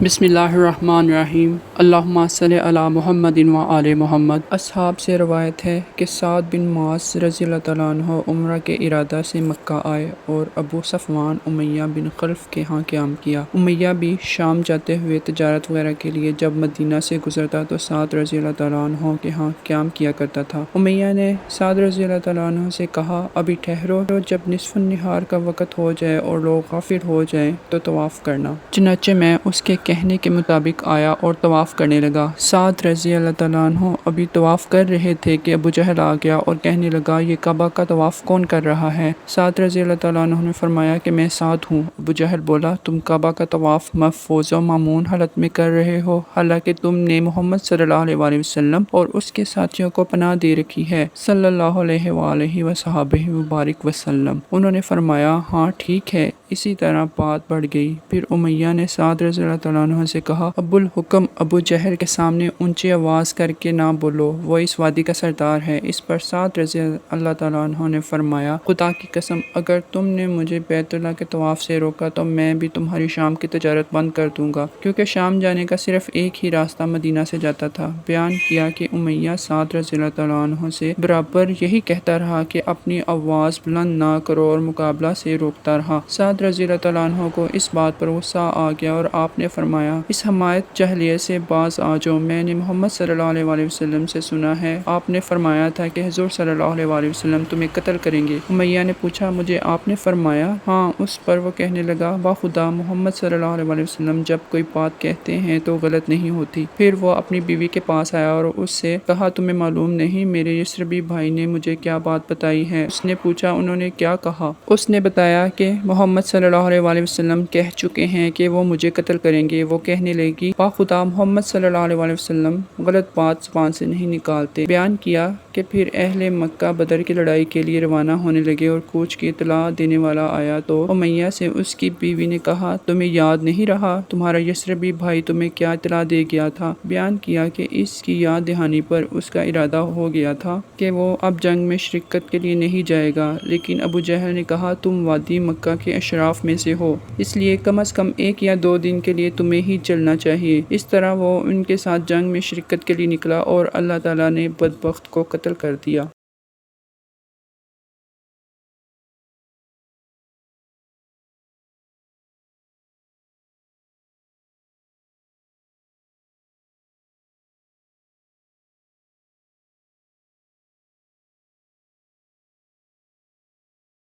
بسم اللہ الرحمن الرحیم۔ اللہم صلی علی محمد و آل محمد۔ اصحاب سے روایت ہے کہ سعد بن معاذ رضی اللہ تعالیٰ عنہ عمرہ کے ارادہ سے مکہ آئے اور ابو صفوان امیہ بن خلف کے ہاں قیام کیا۔ امیہ بھی شام جاتے ہوئے تجارت وغیرہ کے لیے جب مدینہ سے گزرتا تو سعد رضی اللہ تعالیٰ عنہ کے ہاں قیام کیا کرتا تھا۔ امیہ نے سعد رضی اللہ تعالیٰ عنہ سے کہا، ابھی ٹھہرو، جب نصف النہار کا وقت ہو جائے اور لوگ غافل ہو جائیں تو طواف کرنا۔ چنانچہ میں اس کے کہنے کے مطابق آیا اور طواف کرنے لگا۔ سعد رضی اللہ تعالیٰ عنہ ابھی طواف کر رہے تھے کہ ابو جہل آ گیا اور کہنے لگا، یہ کعبہ کا طواف کون کر رہا ہے؟ سعد رضی اللہ تعالیٰ عنہ نے فرمایا کہ میں سعد ہوں۔ ابو جہل بولا، تم کعبہ کا طواف محفوظ و مامون حالت میں کر رہے ہو، حالانکہ تم نے محمد صلی اللہ علیہ وآلہ وسلم اور اس کے ساتھیوں کو پناہ دے رکھی ہے، صلی اللہ علیہ وآلہ وصحبہ وبارک وسلم۔ انہوں نے فرمایا، ہاں ٹھیک ہے۔ اسی طرح بات بڑھ گئی۔ پھر امیہ نے سعد رضی اللہ تعالیٰ عنہ سے کہا، ابو الحکم ابو جہل کے سامنے اونچی آواز کر کے نہ بولو، وہ اس وادی کا سردار ہے۔ اس پر سعد رضی اللہ تعالیٰ عنہ نے فرمایا، خدا کی قسم، اگر تم نے مجھے بیت اللہ کے طواف سے روکا تو میں بھی تمہاری شام کی تجارت بند کر دوں گا، کیونکہ شام جانے کا صرف ایک ہی راستہ مدینہ سے جاتا تھا۔ بیان کیا کہ امیہ سعد رضی اللہ تعالیٰ عنہ سے برابر یہی کہتا رہا کہ اپنی آواز بلند نہ کرو اور مقابلہ سے روکتا رہا۔ سعد رضی اللہ تعالیٰ عنہ کو اس بات پر غصہ آ گیا اور آپ نے فرمایا، اس حمایت جاہلیت سے باز آ جاؤ، میں نے محمد صلی اللہ علیہ وآلہ وسلم سے سنا ہے، آپ نے فرمایا تھا کہ حضور صلی اللہ علیہ وآلہ وسلم تمہیں قتل کریں گے۔ امیہ نے پوچھا، مجھے آپ نے فرمایا؟ ہاں۔ اس پر وہ کہنے لگا، باخدا محمد صلی اللہ علیہ وآلہ وسلم جب کوئی بات کہتے ہیں تو غلط نہیں ہوتی۔ پھر وہ اپنی بیوی کے پاس آیا اور اس سے کہا، تمہیں معلوم نہیں میرے یثربی بھائی نے مجھے کیا بات بتائی ہے؟ اس نے پوچھا، انہوں نے کیا کہا؟ اس نے بتایا کہ محمد صلی اللہ علیہ وآلہ وسلم کہہ چکے ہیں کہ وہ مجھے قتل کریں گے۔ وہ کہنے لگی، باخدا محمد صلی اللہ علیہ وآلہ وسلم غلط بات زبان سے نہیں نکالتے۔ بیان کیا کہ پھر اہل مکہ بدر کی لڑائی کے لیے روانہ ہونے لگے اور کوچ کی اطلاع دینے والا آیا تو امیہ سے اس کی بیوی نے کہا، تمہیں یاد نہیں رہا تمہارا یثربی بھائی تمہیں کیا اطلاع دے گیا تھا؟ بیان کیا کہ اس کی یاد دہانی پر اس کا ارادہ ہو گیا تھا کہ وہ اب جنگ میں شرکت کے لیے نہیں جائے گا، لیکن ابو جہل نے کہا، تم وادی مکہ کے اشراف میں سے ہو، اس لیے کم از کم 1 یا 2 دن کے لیے تمہیں ہی چلنا چاہیے۔ اس طرح وہ ان کے ساتھ جنگ میں شرکت کے لیے نکلا اور اللہ تعالیٰ نے بدبخت کو قتل کر دیا۔